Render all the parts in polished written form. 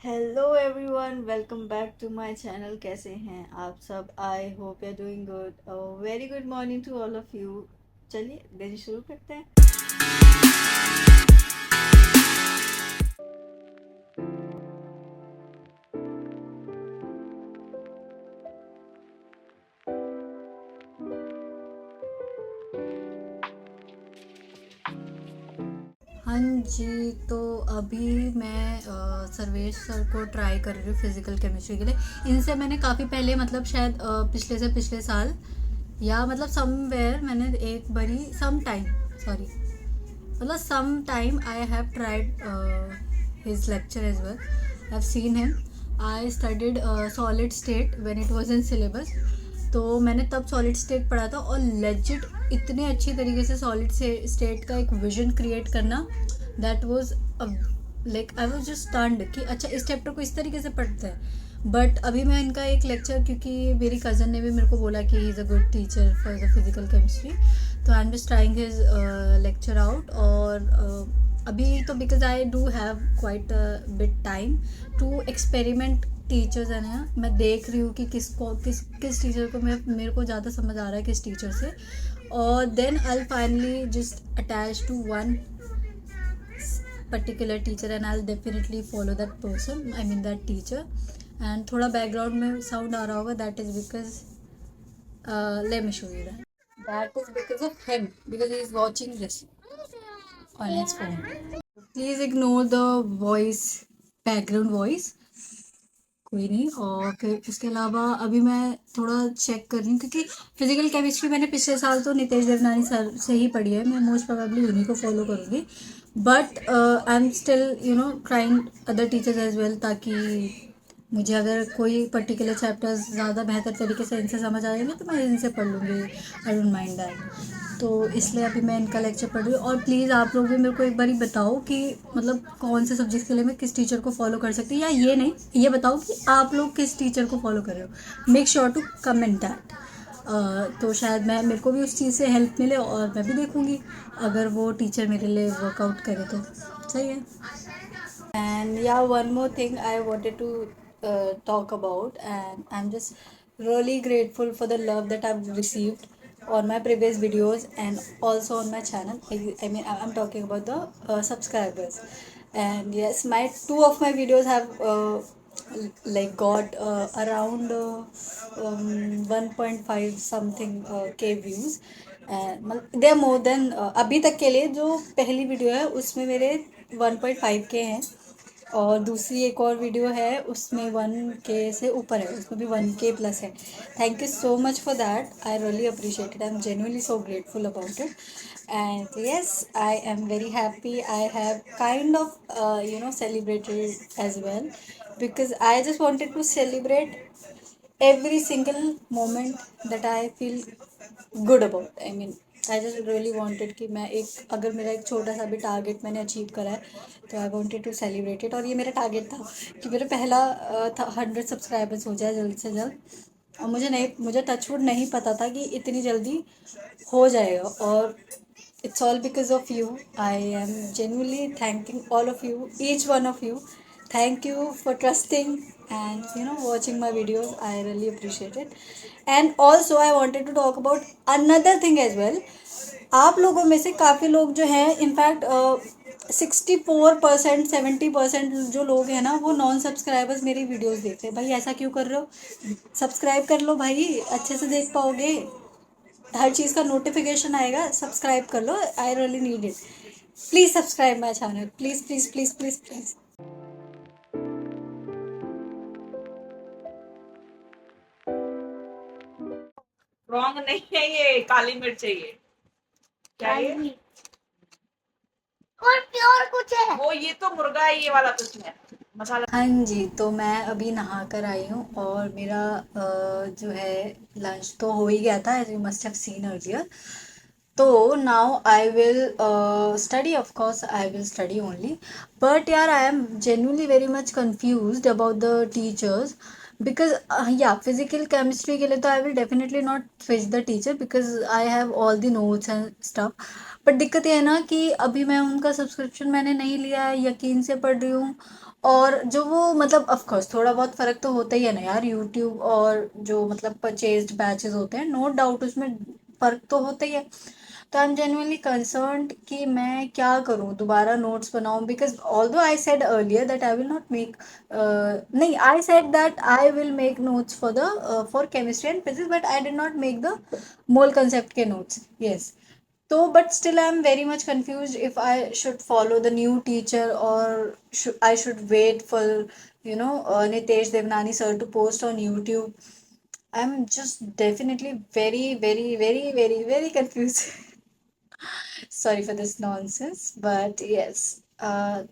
Hello everyone, welcome back to my channel. कैसे हैं आप सब? I hope you are doing good. Very good morning to all of you. चलिए दिन शुरू करते हैं। हाँ जी, तो अभी मैं सर्वेश सर को ट्राई कर रही हूँ फिज़िकल केमिस्ट्री के लिए। इनसे मैंने काफ़ी पहले, मतलब शायद पिछले से पिछले साल, या मतलब समवेयर मैंने एक बारी सम टाइम, सॉरी, मतलब some time I have tried his lecture as well. I've seen him. I studied solid state when it was in syllabus. तो मैंने तब सॉलिड स्टेट पढ़ा था, और लेजिट इतने अच्छी तरीके से सॉलिड स्टेट का एक विजन क्रिएट करना, that was like I was just stunned कि अच्छा इस चैप्टर को इस तरीके से पढ़ते हैं। बट अभी मैं इनका एक लेक्चर, क्योंकि मेरी कज़न ने भी मेरे को बोला कि he is a good teacher for the physical chemistry, तो I am just trying his lecture out. और अभी तो because I do have quite bit time to experiment teachers है ना, मैं देख रही हूँ कि किस टीचर को मेरे को ज़्यादा समझ आ रहा है किस टीचर से, और then I finally just attach to one particular teacher and I'll definitely follow that person, I mean that teacher. And थोड़ा background में sound आ रहा होगा, that is because let me show you that is because of him, because he is watching this on his phone. Please ignore the voice, background voice, कोई नहीं। और फिर उसके अलावा अभी मैं थोड़ा चेक कर रही हूँ, क्योंकि फिजिकल केमिस्ट्री मैंने पिछले साल तो नितेश देवनानी सर से ही पढ़ी है, मैं मोस्ट प्रोबेबली उन्हीं को फॉलो करूँगी। But I am still trying other teachers as well, ताकि मुझे अगर कोई पर्टिकुलर चैप्टर्स ज़्यादा बेहतर तरीके से इनसे समझ आएंगे तो मैं इनसे पढ़ लूँगी, आई डोंट माइंड दैट। तो इसलिए अभी मैं इनका लेक्चर पढ़ रही हूँ। और प्लीज़ आप लोग भी मेरे को एक बार बताओ कि मतलब कौन से सब्जेक्ट के लिए मैं किस टीचर को फॉलो कर सकती हूँ, या ये नहीं, ये बताओ कि आप लोग किस टीचर को फॉलो कर रहे हो। Make sure to comment that. तो शायद मेरे को भी उस चीज़ से हेल्प मिले, और मैं भी देखूँगी अगर वो टीचर मेरे लिए वर्कआउट करे तो सही है। And yeah, one more thing I wanted to talk about, and I'm just really grateful for the love that I've received on my previous videos and also on my channel. I mean, I'm talking about the subscribers. And yes, my two of my videos have like got around 1.5 something k views. They are more than, अभी तक के लिए जो पहली video है उसमें मेरे 1.5 के हैं, और दूसरी एक और वीडियो है उसमें 1K से ऊपर है, उसमें भी 1K प्लस है। Thank you so much for that, I really appreciate it, I am genuinely so grateful about it. And yes, I am very happy, I have kind of celebrated as well, because I just wanted to celebrate every single moment that I feel good about. I mean, I just really wanted कि मैं एक, अगर मेरा एक छोटा सा भी target मैंने अचीव करा है तो I wanted to celebrate it. और ये मेरा टारगेट था कि मेरा पहला 100 सब्सक्राइबर्स हो जाए जल्द से जल्द। और मुझे टचवुड नहीं पता था कि इतनी जल्दी हो जाएगा, और it's all because of you. I am genuinely thanking all of you, each one of you. Thank you for trusting and watching my videos. I really appreciate it. And also I wanted to talk about another thing as well. आप लोगों में से काफ़ी लोग जो हैं, in fact 64% 70% जो लोग हैं ना, वो नॉन सब्सक्राइबर्स मेरी वीडियोस देखते हैं। भाई ऐसा क्यों कर रहे हो? सब्सक्राइब कर लो भाई, अच्छे से देख पाओगे, हर चीज़ का नोटिफिकेशन आएगा। सब्सक्राइब कर लो, I really need it. Please subscribe my channel, please please please please please. Wrong नहीं है, ये काली मिर्च है। ये क्या है? और प्योर कुछ है वो, ये तो मुर्गा है, ये वाला कुछ है मसाला। हाँ जी, तो मैं अभी नहा कर आई हूँ, और मेरा जो है लंच तो हो ही गया था, as you must have seen earlier. तो now I will study, of course I will study only. But यार, I am genuinely very much confused about the teachers, because या फिजिकल केमिस्ट्री के लिए तो I will definitely not switch the teacher, because I have all the notes and stuff. But दिक्कत ये है ना कि अभी मैं उनका सब्सक्रिप्शन मैंने नहीं लिया है, यकीन से पढ़ रही हूँ। और जो वो मतलब ऑफ कोर्स थोड़ा बहुत फ़र्क तो होता ही है ना यार, यूट्यूब और जो मतलब परचेज्ड बैचेस होते हैं, नो डाउट उसमें फ़र्क तो होता ही है। तो आई एम जेन्युइनली कंसर्न्ड कि मैं क्या करूँ, दोबारा नोट्स बनाऊँ, because although I said earlier that I will not make, नहीं, I said that I will make notes for the for chemistry and physics, but I did not make the mole concept के notes, yes. तो but still I'm very much confused if I should follow the new teacher, or I should wait for, Nitesh Devnani sir to post on YouTube. I'm just definitely very, very, very, very, very confused. Sorry for this nonsense, but yes.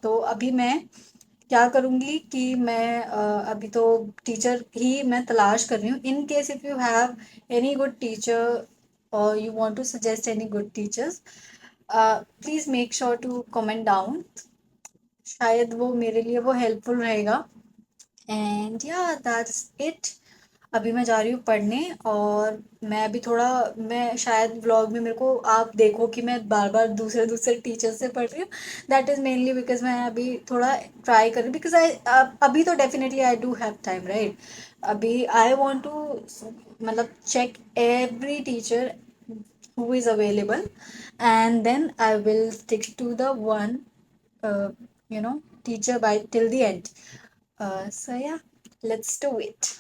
तो अभी मैं क्या करूँगी कि मैं अभी तो teacher ही मैं तलाश कर रही हूँ। In case if you have any good teacher और you want to suggest any good teachers, please make sure to comment down. शायद वो मेरे लिए वो हेल्पफुल रहेगा। एंड या दैट्स इट। अभी मैं जा रही हूँ पढ़ने, और मैं अभी थोड़ा, मैं शायद व्लॉग में मेरे को आप देखो कि मैं बार बार दूसरे दूसरे टीचर से पढ़ रही हूँ। दैट इज़ मेनली बिकॉज मैं अभी थोड़ा ट्राई कर रही हूँ, बिकॉज आई अभी तो definitely I do have time, right. अभी आई वॉन्ट टू मतलब check every teacher who is available, and then I will stick to the one, uh, teacher by till the end. So yeah, let's do it.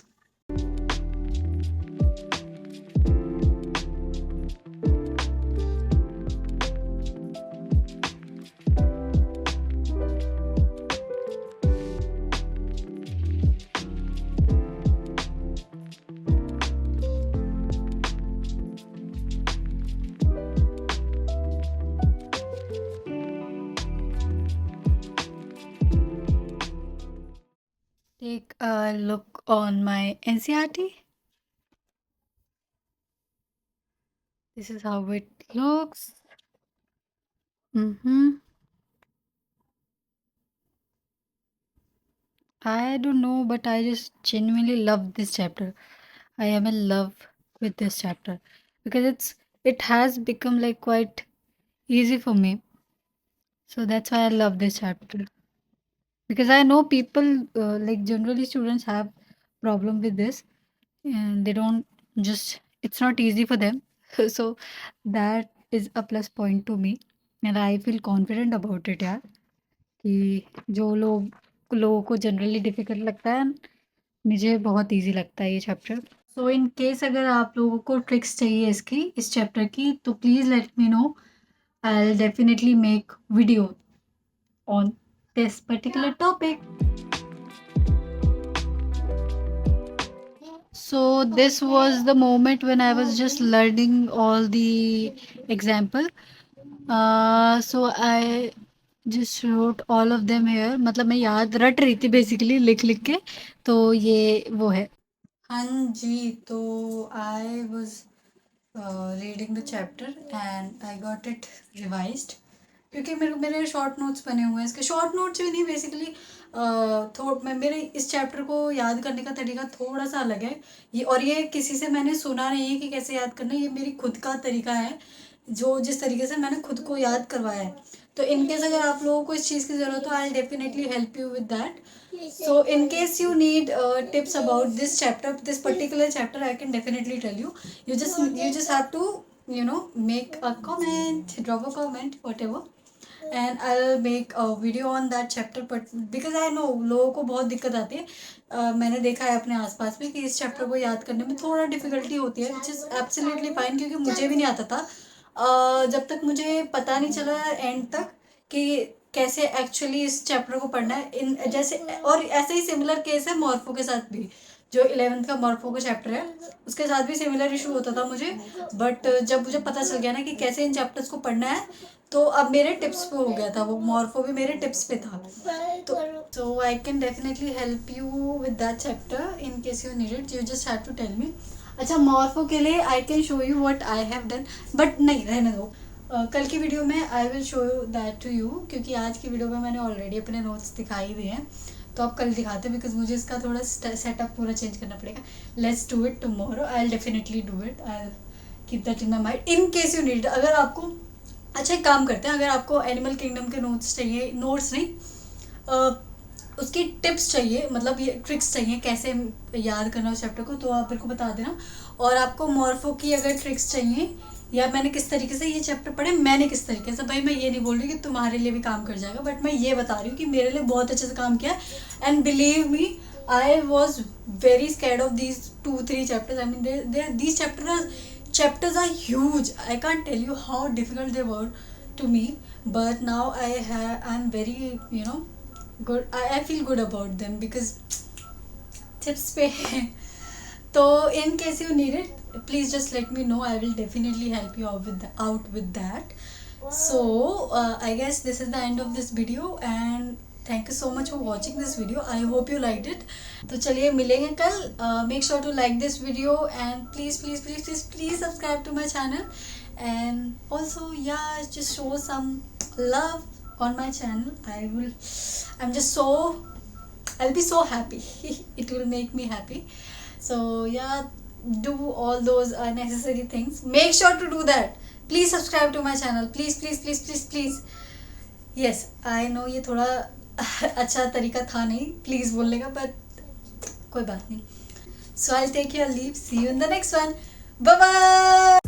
Take a look on my NCRT. This is how it looks. I don't know, but I just genuinely love this chapter. I am in love with this chapter because it has become like quite easy for me. So that's why I love this chapter. Because I know people, like generally students have problem with this, and they don't just, it's not easy for them. So that is a plus point to me, and I feel confident about it यार, कि जो लोगों को generally difficult लगता है, मुझे बहुत easy लगता है ये चैप्टर। सो इन केस अगर आप लोगों को ट्रिक्स चाहिए इसकी, इस चैप्टर की, तो please let me know. I will definitely make video on this particular topic. So this was the moment when I was just learning all the example. So I just wrote all of them here. मतलब मैं याद रट रही थी basically लिख लिख के, तो ये वो है। हाँ जी, तो I was reading the chapter and I got it revised, क्योंकि मेरे शॉर्ट नोट्स बने हुए हैं। इसके शॉर्ट नोट्स भी नहीं, बेसिकली मेरे इस चैप्टर को याद करने का तरीका थोड़ा सा अलग है। ये किसी से मैंने सुना नहीं है कि कैसे याद करना है, ये मेरी खुद का तरीका है, जो जिस तरीके से मैंने खुद को याद करवाया है। तो इनकेस अगर आप लोगों को इस चीज़ की ज़रूरत हो, I definitely help you with that. So in case you need tips about this chapter, this particular chapter, I can definitely tell you. You just have to, make a comment, drop a comment, whatever, and I'll make a video on that chapter. But because I know लोगों को बहुत दिक्कत आती है, मैंने देखा है अपने आसपास में कि इस चैप्टर को याद करने में थोड़ा डिफिकल्टी होती है, which is absolutely fine, क्योंकि मुझे भी नहीं आता था। जब तक मुझे पता नहीं चला एंड तक कि कैसे एक्चुअली इस चैप्टर को पढ़ना है, इन जैसे, और ऐसे ही सिमिलर केस है मॉर्फो के साथ भी। जो 11th का मॉर्फो का चैप्टर है, उसके साथ भी सिमिलर इशू होता था मुझे। बट जब मुझे पता चल गया ना कि कैसे इन चैप्टर्स को पढ़ना है, तो अब मेरे टिप्स पे हो गया था, वो मॉर्फो भी मेरे टिप्स पे था। तो I can definitely help you with that chapter in case you need it, you just have to tell me. अच्छा, मॉर्फो के लिए I can show you what I have done, but नहीं, रहने दो। कल की वीडियो में I will show that to you, क्योंकि आज की वीडियो में मैंने ऑलरेडी अपने नोट्स दिखाई दिए हैं, तो अब कल दिखाते हैं, बिकॉज मुझे इसका थोड़ा सेटअप पूरा चेंज करना पड़ेगा। Let's do it tomorrow, I will definitely do it, I keep that in my mind in case you need. अगर आपको अच्छा एक काम करते हैं, अगर आपको एनिमल किंगडम के नोट्स चाहिए, नोट्स नहीं उसकी टिप्स चाहिए, मतलब ये ट्रिक्स चाहिए कैसे याद करना उस चैप्टर को, तो आप मेरे को बता देना। और आपको मॉर्फो की अगर ट्रिक्स चाहिए, या मैंने किस तरीके से ये चैप्टर पढ़े, मैंने किस तरीके से, भाई मैं ये नहीं बोल रही कि तुम्हारे लिए भी काम कर जाएगा, बट मैं ये बता रही हूँ कि मेरे लिए बहुत अच्छे से काम किया। And believe me, I was very scared of these 2-3 chapters. I mean, these chapters are huge. I can't tell you how difficult they were to me, but now I'm very, good. I feel good about them because tips पे है. तो in case you need it, please just let me know. I will definitely help you out with that. So I guess this is the end of this video, and thank you so much for watching this video. I hope you liked it. तो चलिए मिलेंगे कल. Make sure to like this video, and please subscribe to my channel, and also just show some love on my channel. I'll be so happy. It will make me happy. So do all those necessary things. Make sure to do that. Please subscribe to my channel. Please. Yes, I know ये थोड़ा अच्छा तरीका था नहीं please बोलने का, but कोई बात नहीं. So I'll take your leave. See you in the next one. Bye bye.